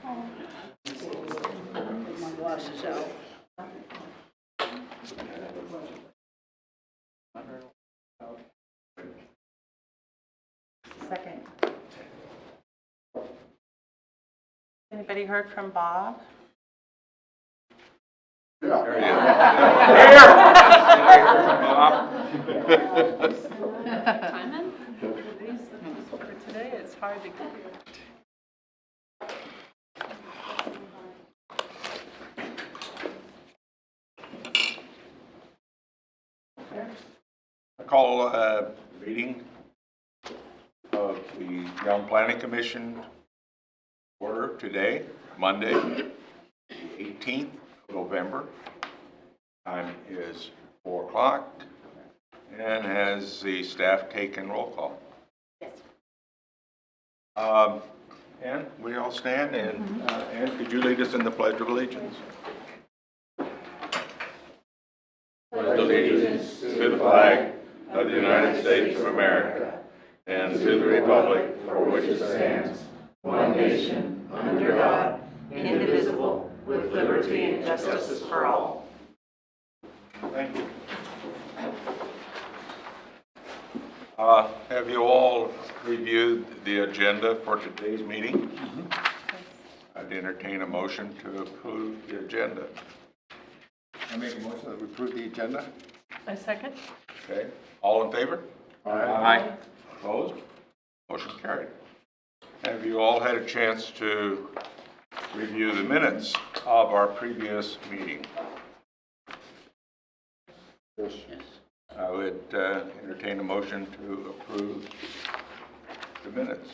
My glasses out. Second. Anybody heard from Bob? Timon? For today, it's hard to get here. I call a meeting of the Yelm Planning Commission order today, Monday, 18th of November. Time is 4 o'clock. And has the staff taken roll call? Yes. And we all stand, and Ann, could you lead us in the Pledge of Allegiance? Pledge allegiance to the flag of the United States of America and to the republic for which it stands, one nation, under God, indivisible, with liberty and justice for all. Thank you. Have you all reviewed the agenda for today's meeting? I'd entertain a motion to approve the agenda. I make a motion that we approve the agenda. I second. Okay, all in favor? Aye. Opposed? Motion carried. Have you all had a chance to review the minutes of our previous meeting? Yes. I would entertain a motion to approve the minutes.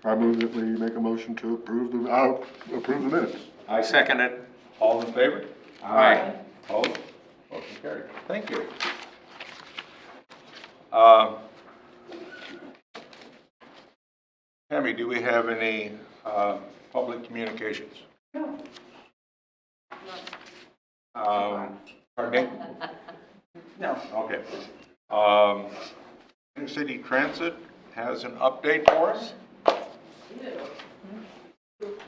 I move that we make a motion to approve the minutes. I second it. All in favor? Aye. Opposed? Motion carried. Thank you. Tammy, do we have any public communications? No. Pardon me? No. Okay. City Transit has an update for us. Good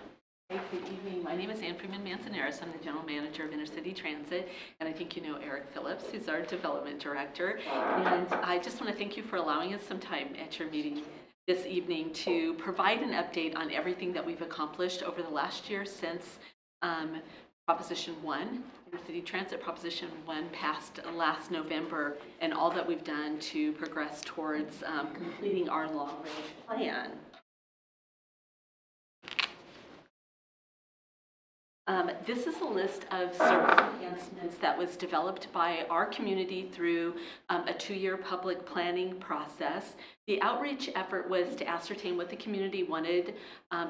evening. My name is Ann Freeman-Manzanares. I'm the General Manager of Intercity Transit, and I think you know Eric Phillips, who's our Development Director. And I just want to thank you for allowing us some time at your meeting this evening to provide an update on everything that we've accomplished over the last year since Proposition 1, Intercity Transit Proposition 1 passed last November, and all that we've done to progress towards completing our long-range plan. This is a list of service enhancements that was developed by our community through a 2-year public planning process. The outreach effort was to ascertain what the community wanted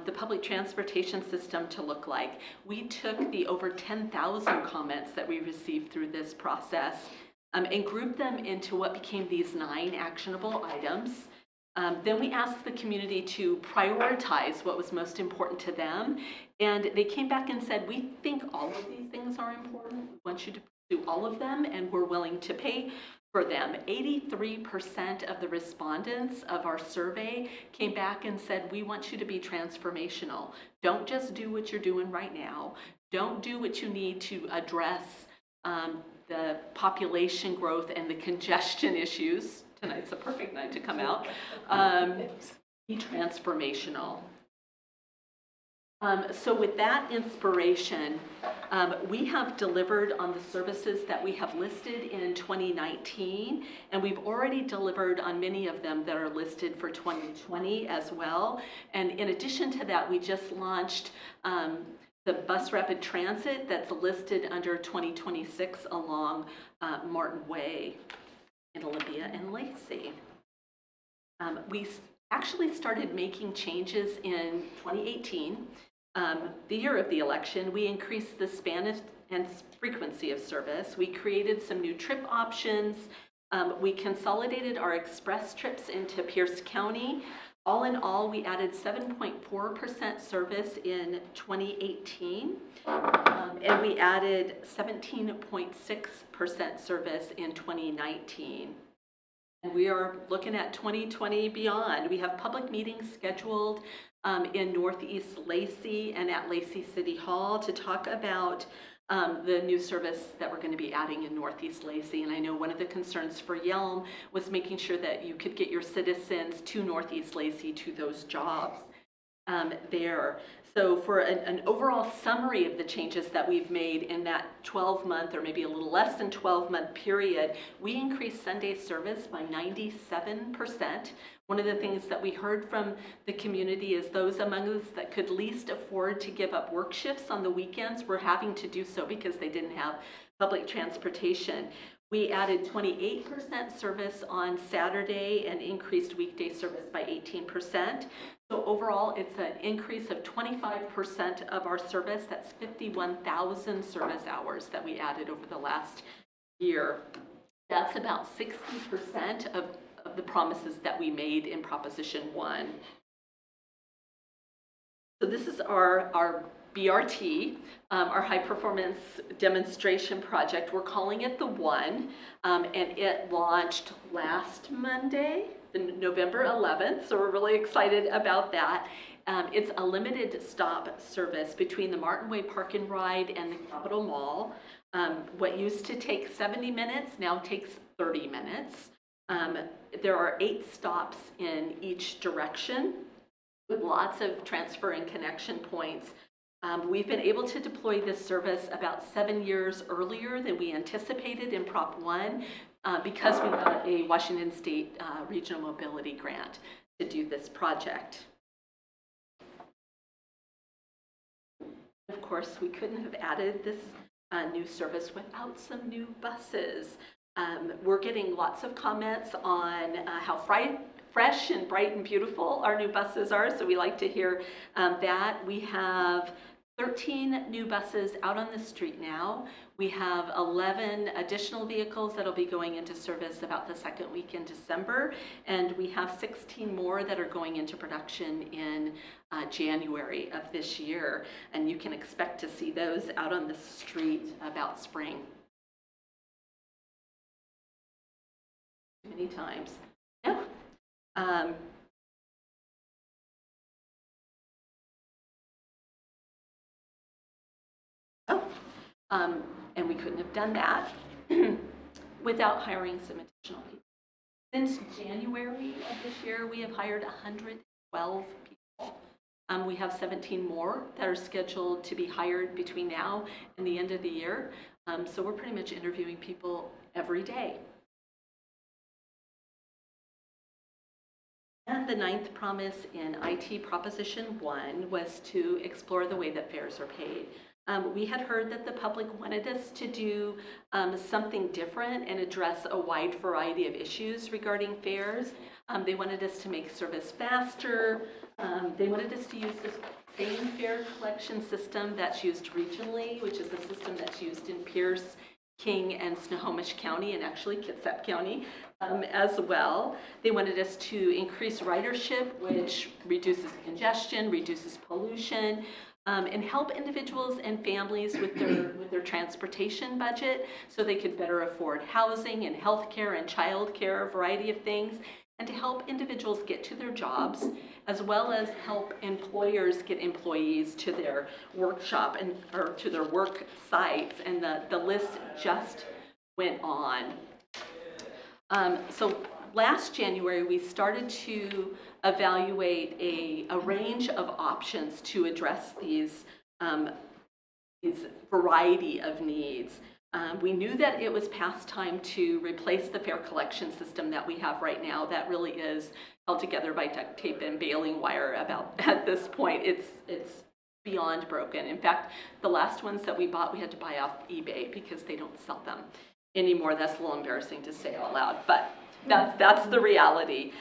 the public transportation system to look like. We took the over 10,000 comments that we received through this process and grouped them into what became these 9 actionable items. Then we asked the community to prioritize what was most important to them, and they came back and said, we think all of these things are important. We want you to pursue all of them, and we're willing to pay for them. 83% of the respondents of our survey came back and said, we want you to be transformational. Don't just do what you're doing right now. Don't do what you need to address the population growth and the congestion issues. Tonight's a perfect night to come out. Be transformational. So with that inspiration, we have delivered on the services that we have listed in 2019, and we've already delivered on many of them that are listed for 2020 as well. And in addition to that, we just launched the bus rapid transit that's listed under 2026 along Martin Way in Olympia and Lacey. We actually started making changes in 2018. The year of the election, we increased the span and frequency of service. We created some new trip options. We consolidated our express trips into Pierce County. All in all, we added 7.4% service in 2018, and we added 17.6% service in 2019. And we are looking at 2020 beyond. We have public meetings scheduled in Northeast Lacey and at Lacey City Hall to talk about the new service that we're going to be adding in Northeast Lacey. And I know one of the concerns for Yelm was making sure that you could get your citizens to Northeast Lacey to those jobs there. So for an overall summary of the changes that we've made in that 12-month or maybe a little less than 12-month period, we increased Sunday service by 97%. One of the things that we heard from the community is those among us that could least afford to give up work shifts on the weekends were having to do so because they didn't have public transportation. We added 28% service on Saturday and increased weekday service by 18%. So overall, it's an increase of 25% of our service. That's 51,000 service hours that we added over the last year. That's about 60% of the promises that we made in Proposition 1. So this is our BRT, our high performance demonstration project. We're calling it the One, and it launched last Monday, November 11th, so we're really excited about that. It's a limited stop service between the Martin Way Park and Ride and the Capitol Mall. What used to take 70 minutes now takes 30 minutes. There are 8 stops in each direction with lots of transfer and connection points. We've been able to deploy this service about 7 years earlier than we anticipated in Prop 1 because we got a Washington State Regional Mobility Grant to do this project. Of course, we couldn't have added this new service without some new buses. We're getting lots of comments on how fresh and bright and beautiful our new buses are, so we like to hear that. We have 13 new buses out on the street now. We have 11 additional vehicles that'll be going into service about the second week in December, and we have 16 more that are going into production in January of this year, and you can expect to see those out on the street about spring. Many times. Yeah. And we couldn't have done that without hiring some additional people. Since January of this year, we have hired 112 people. We have 17 more that are scheduled to be hired between now and the end of the year. So we're pretty much interviewing people every day. And the 9th promise in IT Proposition 1 was to explore the way that fares are paid. We had heard that the public wanted us to do something different and address a wide variety of issues regarding fares. They wanted us to make service faster. They wanted us to use the same fare collection system that's used regionally, which is the system that's used in Pierce, King, and Snohomish County, and actually Kitsap County as well. They wanted us to increase ridership, which reduces congestion, reduces pollution, and help individuals and families with their transportation budget so they could better afford housing and healthcare and childcare, a variety of things, and to help individuals get to their jobs, as well as help employers get employees to their workshop or to their work sites, and the list just went on. So last January, we started to evaluate a range of options to address these variety of needs. We knew that it was past time to replace the fare collection system that we have right now. That really is held together by duct tape and baling wire at this point. It's beyond broken. In fact, the last ones that we bought, we had to buy off eBay because they don't sell them anymore. That's a little embarrassing to say out loud, but that's the reality.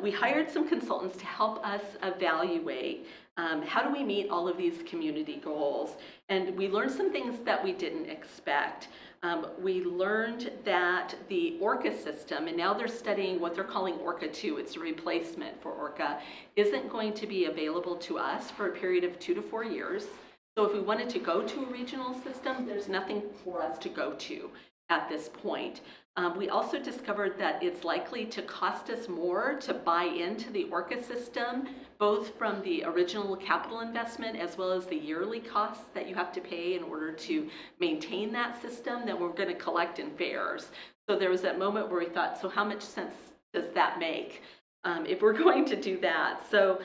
We hired some consultants to help us evaluate how do we meet all of these community goals. And we learned some things that we didn't expect. We learned that the ORCA system, and now they're studying what they're calling ORCA 2, it's a replacement for ORCA, isn't going to be available to us for a period of 2 to 4 years. So if we wanted to go to a regional system, there's nothing for us to go to. at this point. We also discovered that it's likely to cost us more to buy into the ORCA system, both from the original capital investment as well as the yearly costs that you have to pay in order to maintain that system that we're going to collect in fares. So there was that moment where we thought, so how much sense does that make if we're going to do that? So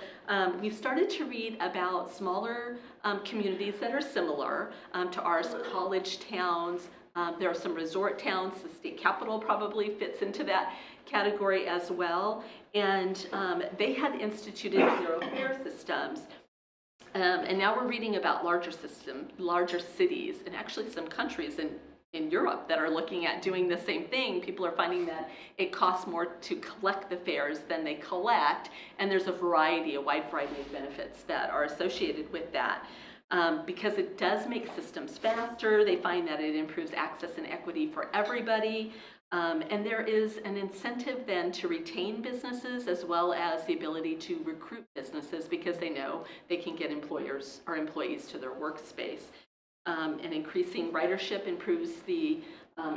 we started to read about smaller communities that are similar to ours, college towns. There are some resort towns. The state capital probably fits into that category as well. And they had instituted zero fare systems. And now we're reading about larger cities, and actually some countries in Europe that are looking at doing the same thing. People are finding that it costs more to collect the fares than they collect, and there's a wide variety of benefits that are associated with that. Because it does make systems faster. They find that it improves access and equity for everybody. And there is an incentive then to retain businesses as well as the ability to recruit businesses because they know they can get employees to their workspace. And increasing ridership improves the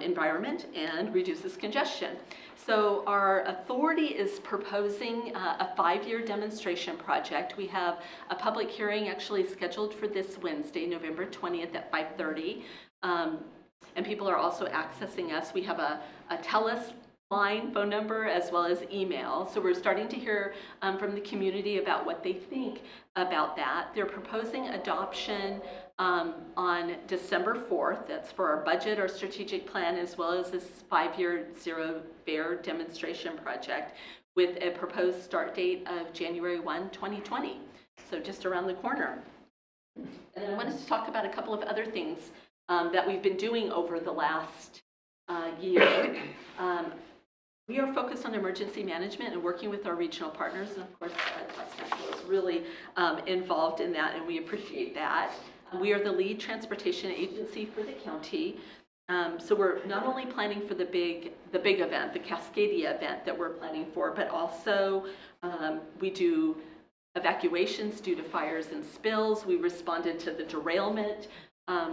environment and reduces congestion. So our authority is proposing a 5-year demonstration project. We have a public hearing actually scheduled for this Wednesday, November 20th at 5:30. And people are also accessing us. We have a TELUS line phone number as well as email. So we're starting to hear from the community about what they think about that. They're proposing adoption on December 4th. That's for our budget, our strategic plan, as well as this 5-year zero fare demonstration project with a proposed start date of January 1, 2020. So just around the corner. And then I wanted to talk about a couple of other things that we've been doing over the last year. We are focused on emergency management and working with our regional partners, and of course, Council is really involved in that, and we appreciate that. We are the lead transportation agency for the county, so we're not only planning for the big event, the Cascadia event that we're planning for, but also we do evacuations due to fires and spills. We responded to the derailment,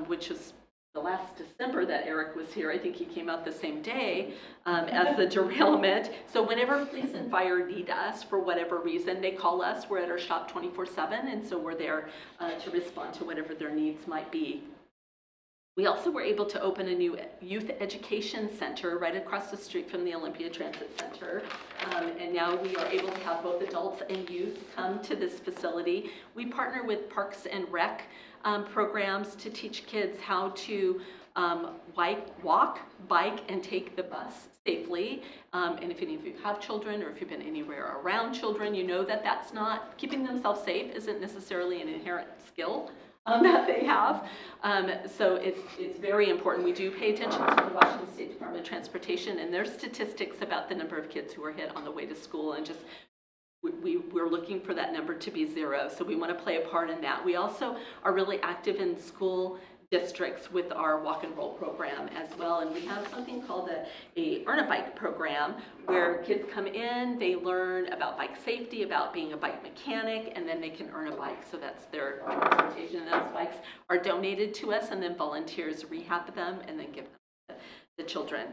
which was the last December that Eric was here. I think he came out the same day as the derailment. So whenever police and fire need us for whatever reason, they call us. We're at our shop 24/7, and so we're there to respond to whatever their needs might be. We also were able to open a new youth education center right across the street from the Olympia Transit Center. And now we are able to have both adults and youth come to this facility. We partner with Parks and Rec programs to teach kids how to walk, bike, and take the bus safely. And if any of you have children or if you've been anywhere around children, you know that that's not, keeping themselves safe isn't necessarily an inherent skill that they have. So it's very important. We do pay attention to the Washington State Department of Transportation, and there's statistics about the number of kids who are hit on the way to school, and just we're looking for that number to be 0. So we want to play a part in that. We also are really active in school districts with our walk and roll program as well. And we have something called a Earn a Bike program where kids come in, they learn about bike safety, about being a bike mechanic, and then they can earn a bike. So that's their transportation. And those bikes are donated to us, and then volunteers rehab them and then give them to the children.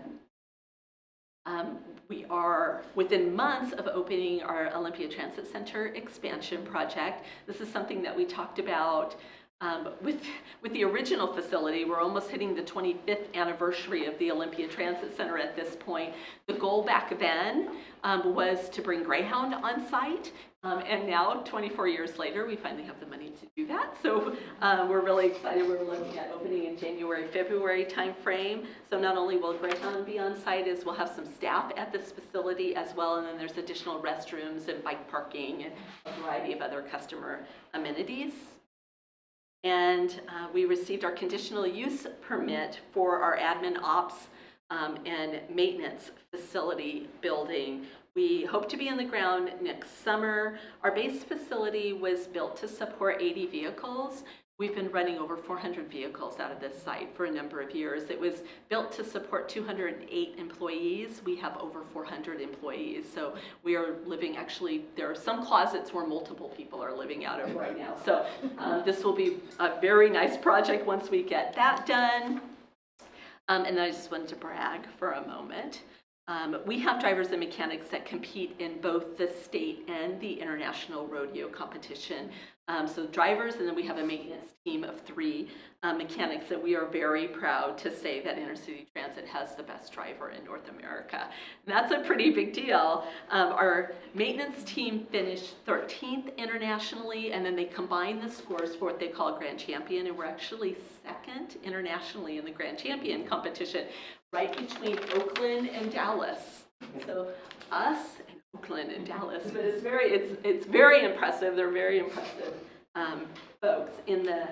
We are within months of opening our Olympia Transit Center expansion project. This is something that we talked about with the original facility. We're almost hitting the 25th anniversary of the Olympia Transit Center at this point. The goal back then was to bring Greyhound on site. And now, 24 years later, we finally have the money to do that. So we're really excited. We're looking at opening in January, February timeframe. So not only will Greyhound be on site, as we'll have some staff at this facility as well. And then there's additional restrooms and bike parking and a variety of other customer amenities. And we received our conditional use permit for our admin ops and maintenance facility building. We hope to be in the ground next summer. Our base facility was built to support 80 vehicles. We've been running over 400 vehicles out of this site for a number of years. It was built to support 208 employees. We have over 400 employees. So we are living, actually, there are some closets where multiple people are living out of right now. So this will be a very nice project once we get that done. And then I just wanted to brag for a moment. We have drivers and mechanics that compete in both the state and the international rodeo competition. So drivers, and then we have a maintenance team of 3 mechanics, and we are very proud to say that Intercity Transit has the best driver in North America. And that's a pretty big deal. Our maintenance team finished 13th internationally, and then they combined the scores for what they call a Grand Champion, and we're actually 2nd internationally in the Grand Champion competition, right between Oakland and Dallas. So us and Oakland and Dallas, but it's very impressive. They're very impressive folks. In the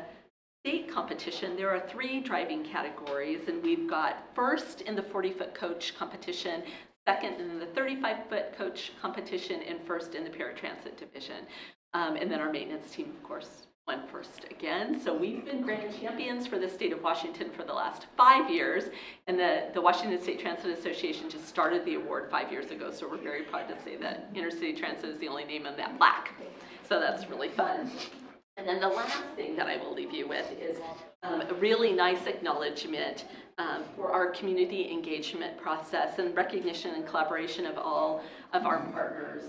state competition, there are 3 driving categories, and we've got first in the 40-foot coach competition, second in the 35-foot coach competition, and first in the paratransit division. And then our maintenance team, of course, won first again. So we've been grand champions for the state of Washington for the last 5 years, and the Washington State Transit Association just started the award 5 years ago, so we're very proud to say that Intercity Transit is the only name on that plaque. So that's really fun. And then the last thing that I will leave you with is a really nice acknowledgement for our community engagement process and recognition and collaboration of all of our partners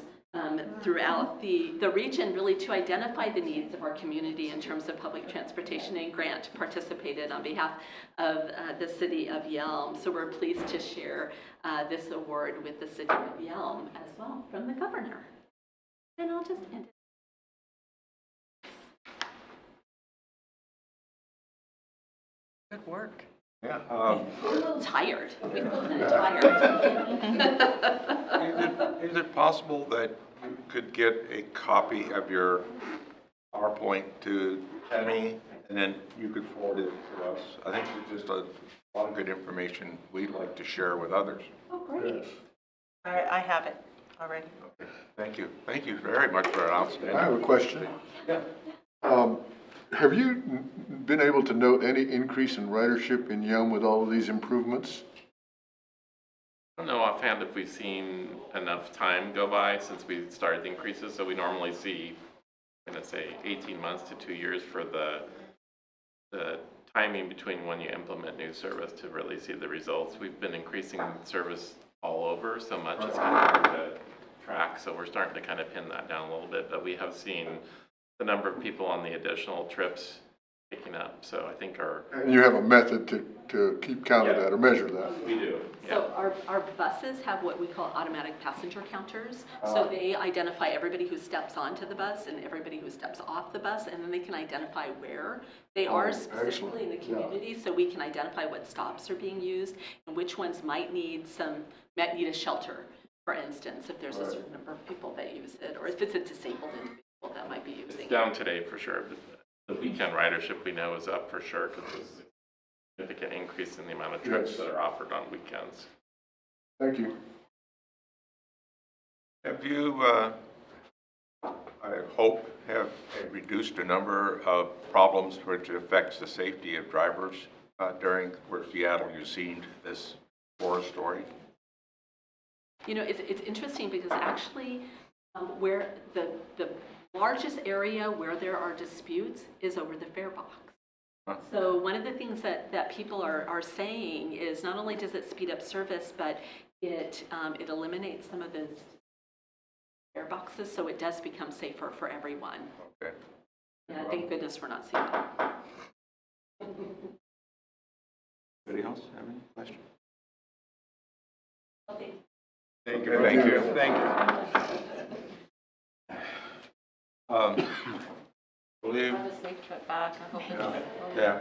throughout the region, really to identify the needs of our community in terms of public transportation. And Grant participated on behalf of the city of Yelm. So we're pleased to share this award with the city of Yelm as well from the governor. And I'll just end it. Good work. Yeah. We're a little tired. We feel kind of tired. Is it possible that you could get a copy of your PowerPoint to Tammy, and then you could forward it to us? I think it's just a lot of good information we'd like to share with others. Oh, great. Yes. I have it already. Okay. Thank you. Thank you very much for an outstanding. I have a question. Yeah. Have you been able to note any increase in ridership in Yelm with all of these improvements? I don't know offhand if we've seen enough time go by since we started the increases. So we normally see, I'm going to say 18 months to 2 years for the timing between when you implement new service to really see the results. We've been increasing service all over so much, it's kind of hard to track. So we're starting to kind of pin that down a little bit, but we have seen the number of people on the additional trips picking up. So I think And you have a method to keep count of that or measure that? we do. So our buses have what we call automatic passenger counters. So they identify everybody who steps onto the bus and everybody who steps off the bus, and then they can identify where they are specifically in the community. So we can identify what stops are being used and which ones might need a shelter, for instance, if there's a certain number of people that use it, or if it's a disabled individual that might be using It's down today for sure. The weekend ridership we know is up for sure because there's a significant increase in the amount of trips that are offered on weekends. Thank you. Have you, I hope, have reduced a number of problems which affects the safety of drivers during where Seattle you've seen this horror story? You know, it's interesting because actually where the largest area where there are disputes is over the fare box. So one of the things that people are saying is not only does it speed up service, but it eliminates some of the fare boxes, so it does become safer for everyone. Okay. Yeah, thank goodness we're not seeing that. Anybody else have any questions? Okay. Thank you. Thank you. Thank you. Believe, Have a safe trip back. I hope it's yeah.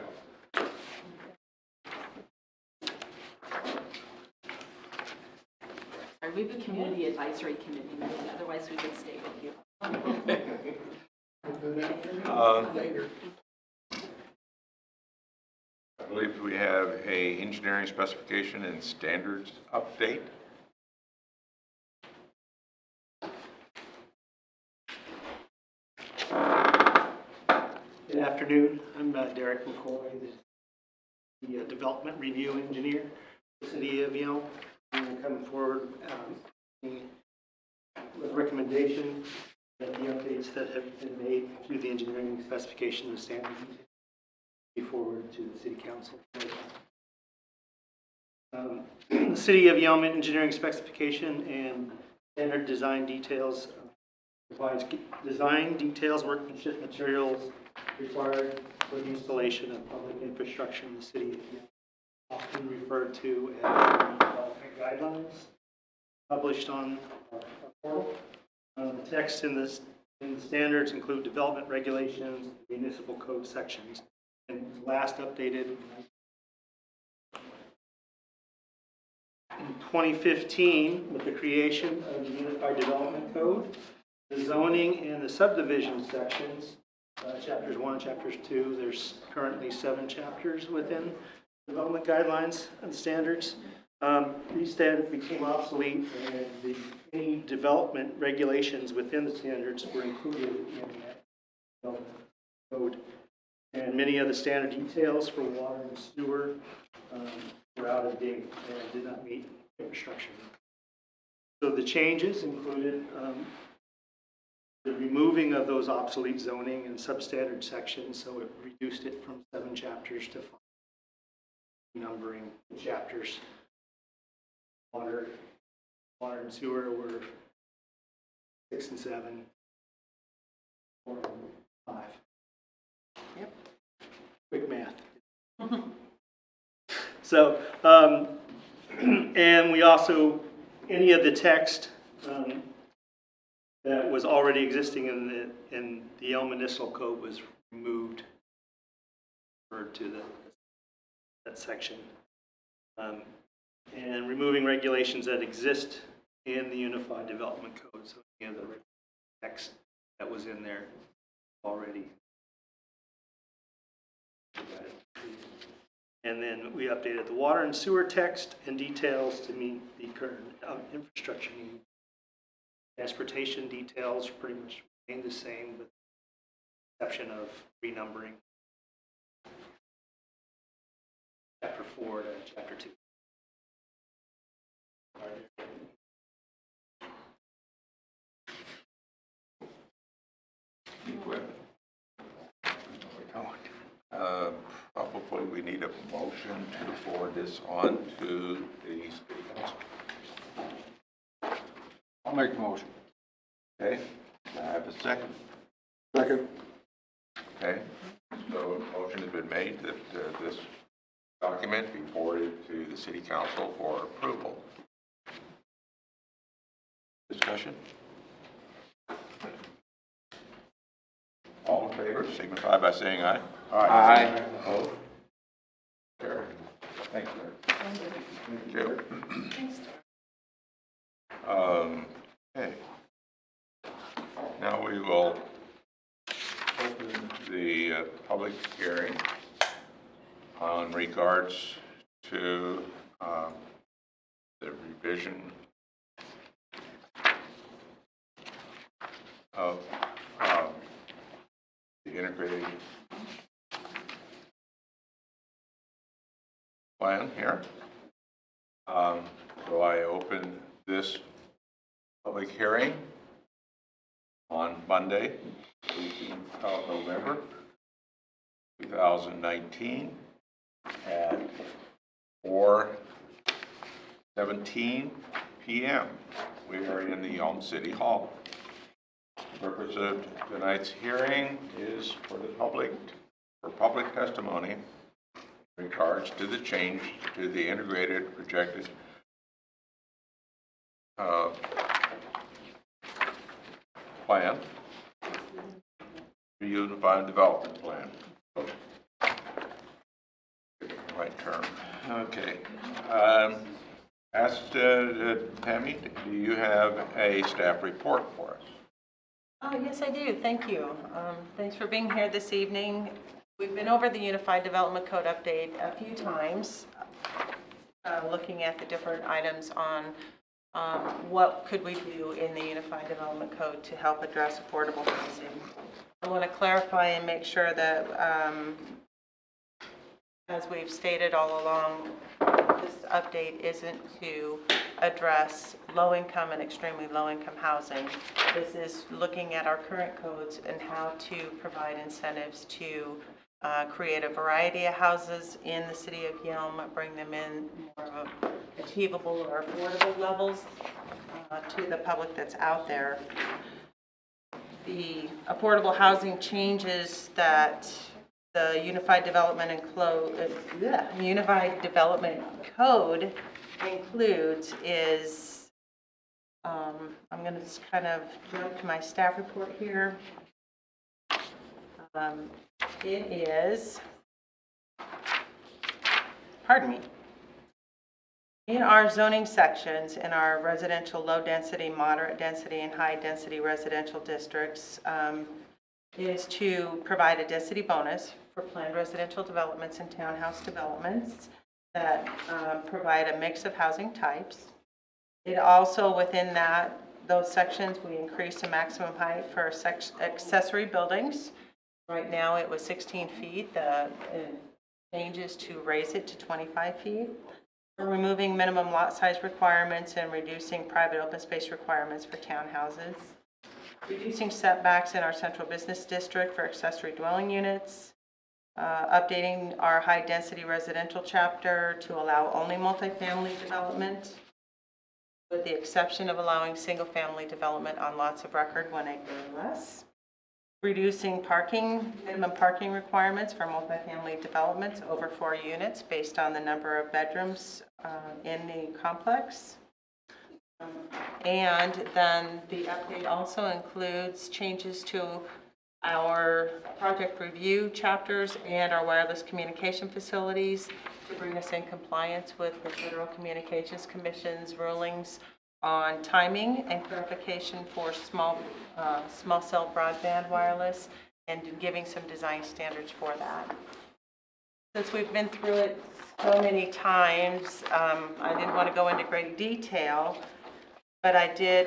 Sorry, we have a community advisory committee meeting, otherwise we would stay with you. I believe we have a engineering specification and standards update. Good afternoon. I'm Derek McCoy, the Development Review Engineer for the City of Yelm. I'm going to come forward with a recommendation that the updates that have been made through the engineering specification and standards be forwarded to the City Council. The City of Yelm engineering specification and standard design details provides design details, workmanship materials required for the installation of public infrastructure in the city of Yelm, often referred to as development guidelines, published on our portal. The text in the standards include development regulations, municipal code sections, and last updated in 2015 with the creation of the Unified Development Code, the zoning and the subdivision sections, chapters 1 and chapters 2. There's currently 7 chapters within development guidelines and standards. These standards became obsolete, and any development regulations within the standards were included in that development code. And many of the standard details for water and sewer were out of date and did not meet infrastructure. So the changes included the removing of those obsolete zoning and substandard sections, so it reduced it from 7 chapters to 5, numbering the chapters. Water and sewer were 6 and 7, 4 and 5. Yep. Quick math. So, and we also, any of the text that was already existing in the Yelm Municipal Code was removed, referred to that section. And removing regulations that exist in the Unified Development Code, so any of the text that was in there already. And then we updated the water and sewer text and details to meet the current infrastructure needs. Transportation details pretty much remain the same, with the exception of renumbering chapter 4 to chapter 2. Any questions? We don't. Probably we need a motion to forward this on to the city council. I'll make the motion. Okay, I have a second. Second. Okay, so a motion has been made that this document be forwarded to the city council for approval. Discussion? All in favor, signify by saying aye. Aye. Opposed? Carried. Thank you. Thank you. Okay. Now we will open the public hearing on regards to the revision of the integrated plan here. So I open this public hearing on Monday, 18th of November, 2019 at 4:17 p.m. We are in the Yelm City Hall. The purpose of tonight's hearing is for the public, for public testimony in regards to the change to the integrated projected plan, the Unified Development Plan. Right term. Okay. Asked Tammy, do you have a staff report for us? Oh, yes, I do. Thank you. Thanks for being here this evening. We've been over the Unified Development Code update a few times, looking at the different items on what could we do in the Unified Development Code to help address affordable housing. I want to clarify and make sure that, as we've stated all along, this update isn't to address low-income and extremely low-income housing. This is looking at our current codes and how to provide incentives to create a variety of houses in the city of Yelm, bring them in more achievable or affordable levels to the public that's out there. The affordable housing changes that the Unified Development Code includes is, I'm going to just kind of jump to my staff report here. It is, pardon me, in our zoning sections, in our residential low density, moderate density, and high density residential districts, is to provide a density bonus for planned residential developments and townhouse developments that provide a mix of housing types. It also, within those sections, we increase the maximum height for accessory buildings. Right now it was 16 feet. The changes to raise it to 25 feet. We're removing minimum lot size requirements and reducing private open space requirements for townhouses. Reducing setbacks in our central business district for accessory dwelling units. Updating our high density residential chapter to allow only multifamily development, with the exception of allowing single family development on lots of record 1 acre or less. Reducing minimum parking requirements for multifamily developments over 4 units based on the number of bedrooms in the complex. And then the update also includes changes to our project review chapters and our wireless communication facilities to bring us in compliance with the Federal Communications Commission's rulings on timing and clarification for small cell broadband wireless, and giving some design standards for that. Since we've been through it so many times, I didn't want to go into great detail, but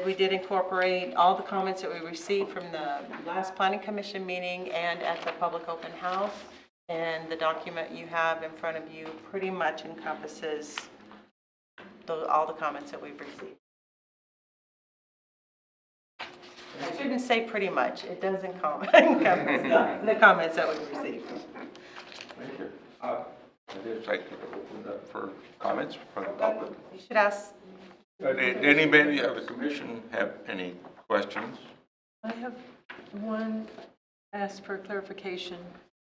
we did incorporate all the comments that we received from the last Planning Commission meeting and at the public open house, and the document you have in front of you pretty much encompasses all the comments that we've received. I shouldn't say pretty much. It does encompass the comments that we've received. Thank you. I'd just like to open it up for comments from the public. You should ask. Did anybody of the commission have any questions? I have one ask for clarification.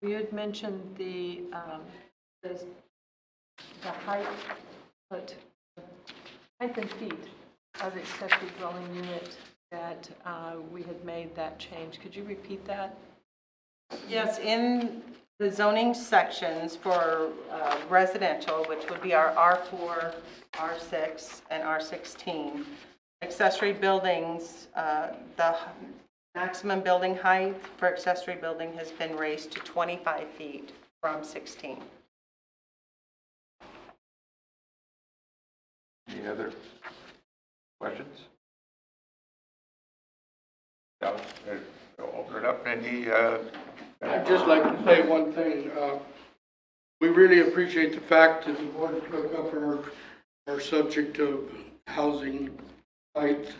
You had mentioned the height, but height and feet of the accessory dwelling unit that we had made that change. Could you repeat that? Yes, in the zoning sections for residential, which would be our R4, R6, and R16, accessory buildings, the maximum building height for accessory building has been raised to 25 feet from 16. Any other questions? No, open it up. I'd just like to say one thing. We really appreciate the fact that the board took up our subject of housing height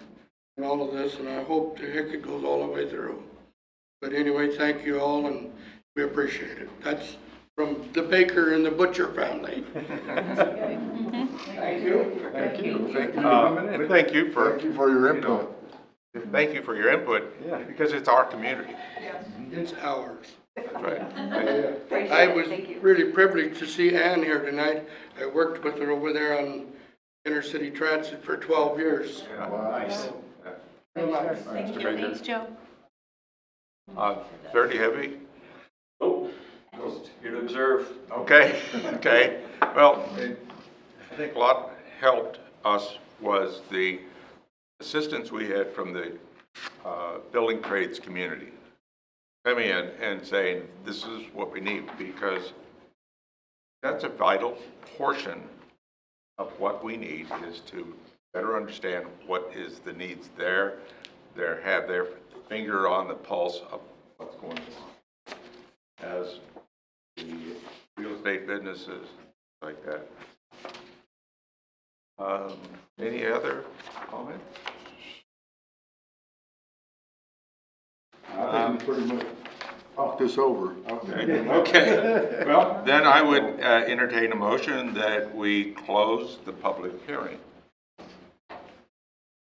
and all of this, and I hope it goes all the way through. But anyway, thank you all, and we appreciate it. That's from the baker and the butcher family. Thank you. Thank you. Thank you for coming in. Thank you for your input. Thank you for your input, because it's our community. It's ours. That's right. I was really privileged to see Ann here tonight. I worked with her over there on intercity transit for 12 years. Yeah. Nice. Real nice. Thank you. Thanks, Joe. Fairly heavy? Oh, just here to observe. Okay, okay. Well, I think a lot helped us was the assistance we had from the building trades community coming in and saying, this is what we need, because that's a vital portion of what we need, is to better understand what is the needs there, have their finger on the pulse of what's going on as the real estate businesses like that. Any other comments? I think we pretty much talk this over. Okay. Well, then I would entertain a motion that we close the public hearing.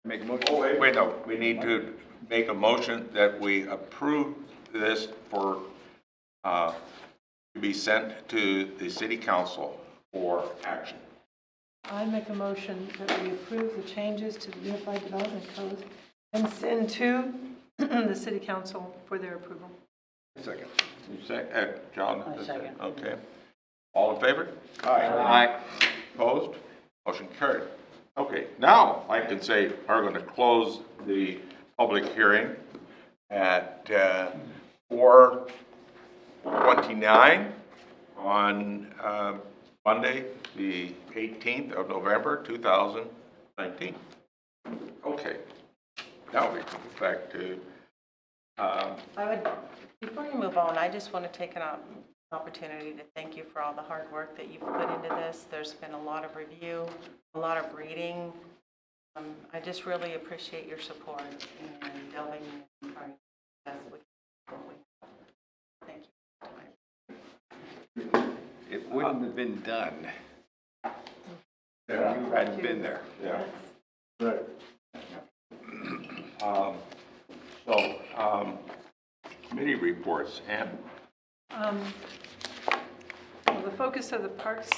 Make a motion. Oh, wait, no, we need to make a motion that we approve this for, to be sent to the city council for action. I make a motion that we approve the changes to the Unified Development Code and send to the city council for their approval. Second. You say, John? I second. Okay. All in favor? Aye. Opposed? Motion carried. Okay, now I can say we're going to close the public hearing at 4:29 on Monday, the 18th of November, 2019. Okay, now we can get back to, Before you move on, I just want to take an opportunity to thank you for all the hard work that you've put into this. There's been a lot of review, a lot of reading. I just really appreciate your support and delving and trying to best with what we have. Thank you. It wouldn't have been done if you hadn't been there. yeah. Right. Committee reports, and Well, the focus of the Parks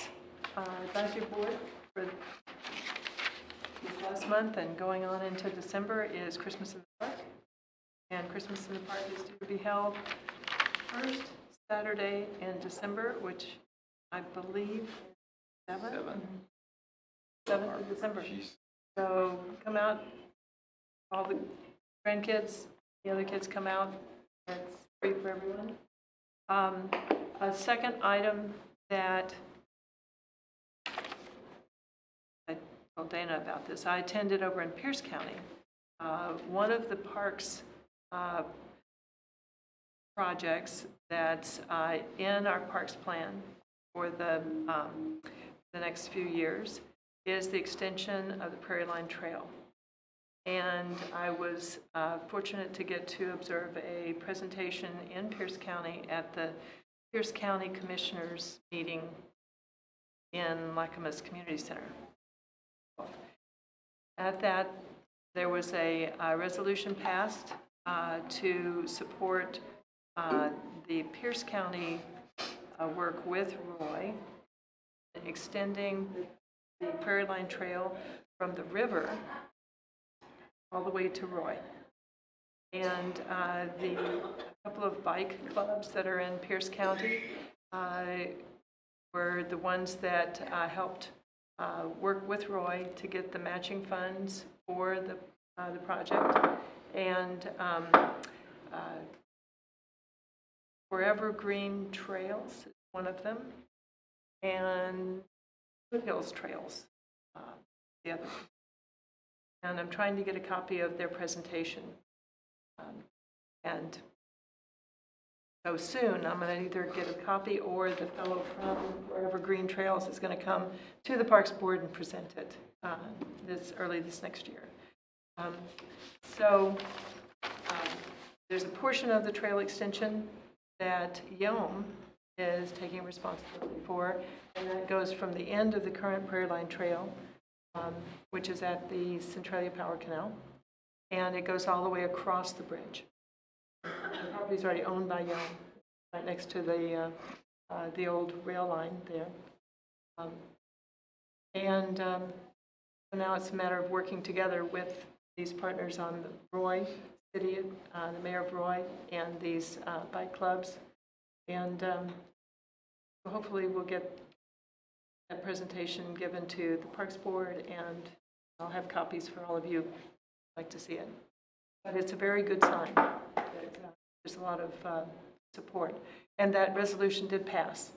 Advisory Board for this last month and going on into December is Christmas in the Park. And Christmas in the Park is to be held first Saturday in December, which I believe is 7th of December. So come out, all the grandkids, the other kids come out. It's free for everyone. A second item that I told Dana about this, I attended over in Pierce County. One of the parks projects that's in our parks plan for the next few years is the extension of the Prairie Line Trail. And I was fortunate to get to observe a presentation in Pierce County at the Pierce County Commissioners meeting in Lacamas Community Center. At that, there was a resolution passed to support the Pierce County work with Roy, extending the Prairie Line Trail from the river all the way to Roy. And the couple of bike clubs that are in Pierce County were the ones that helped work with Roy to get the matching funds for the project. And Forever Green Trails is one of them, and Foothills Trails, the other. And I'm trying to get a copy of their presentation. And so soon, I'm going to either get a copy or the fellow from Forever Green Trails is going to come to the Parks Board and present it early this next year. There's a portion of the trail extension that Yelm is taking responsibility for, and that goes from the end of the current Prairie Line Trail, which is at the Centralia Power Canal, and it goes all the way across the bridge. The property is already owned by Yelm, right next to the old rail line there. So now it's a matter of working together with these partners on the Roy City, the mayor of Roy, and these bike clubs. And hopefully we'll get that presentation given to the Parks Board, and I'll have copies for all of you who'd like to see it. But it's a very good sign that there's a lot of support. And that resolution did pass.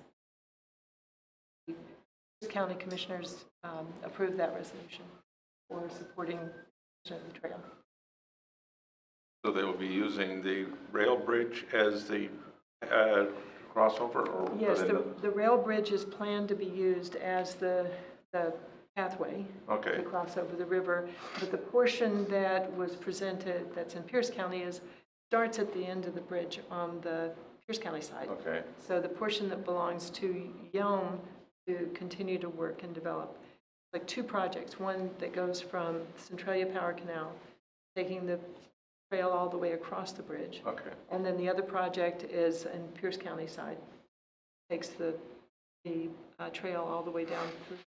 The county commissioners approved that resolution for supporting the trail. so they will be using the rail bridge as the crossover? Or Yes, the rail bridge is planned to be used as the pathway Okay. to cross over the river. But the portion that was presented that's in Pierce County starts at the end of the bridge on the Pierce County side. Okay, So the portion that belongs to Yelm to continue to work and develop, like 2 projects. One that goes from Centralia Power Canal, taking the trail all the way across the bridge. okay. And then the other project is in Pierce County side, takes the trail all the way down through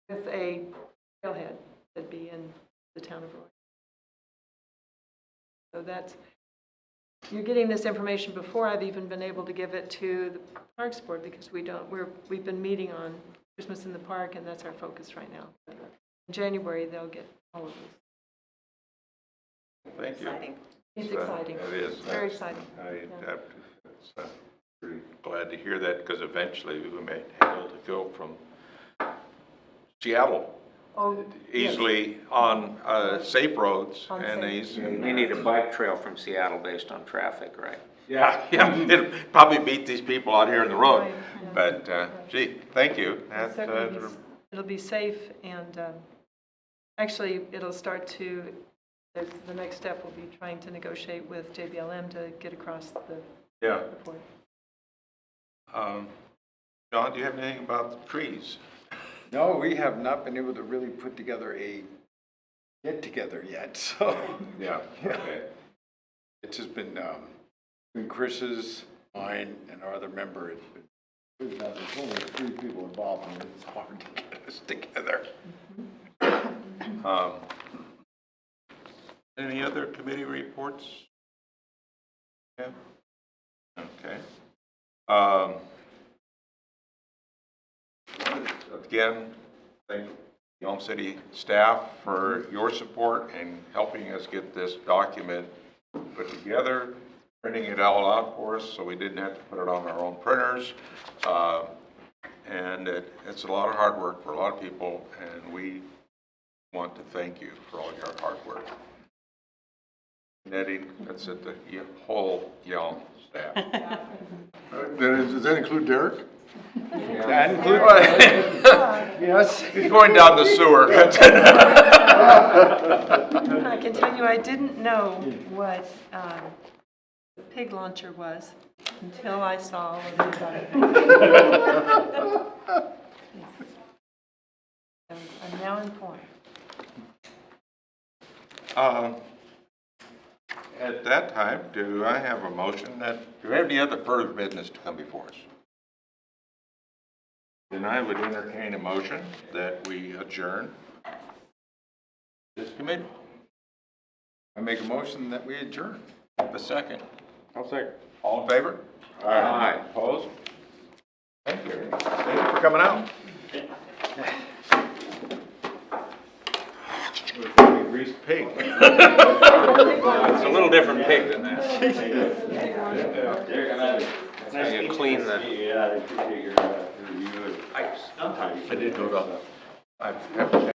with a trailhead that'd be in the town of Roy. So that's, you're getting this information before I've even been able to give it to the Parks Board, because we've been meeting on Christmas in the Park, and that's our focus right now. In January, they'll get all of this. Thank you. Exciting. It's exciting. It is. It's very exciting. I'm pretty glad to hear that, because eventually we may be able to go from Seattle Oh, easily on safe roads On and safe. these. You need a bike trail from Seattle based on traffic, right? Yeah, it'll probably beat these people out here in the road. Right, yeah. But gee, thank you. It'll certainly be- it'll be safe, and actually, it'll start to, the next step will be trying to negotiate with JBLM to get across the Yeah. port. John, do you have anything about the trees? No, we have not been able to really put together a get-together yet, so. Yeah. Okay. It's just been Chris's, mine, and our other member. There's only 3 people involved, and it's hard to get us together. Any other committee reports? Yeah. Okay. Again, thank Yelm City staff for your support in helping us get this document put together, printing it all out for us so we didn't have to put it on our own printers. And it's a lot of hard work for a lot of people, and we want to thank you for all your hard work. Nettie, that's at the whole Yelm staff. Does that include Derek? That includes. Yes. He's going down the sewer. I can tell you, I didn't know what the pig launcher was until I saw all of these items. I'm now informed. At that time, do I have a motion do we have any other further business to come before us? Then I would entertain a motion that we adjourn this committee. I make a motion that we adjourn. Have a second. I'll second. All in favor? Aye. Opposed? Thank you. Thank you for coming out. Greased pig. It's a little different pig than that. You clean the. I did go to, I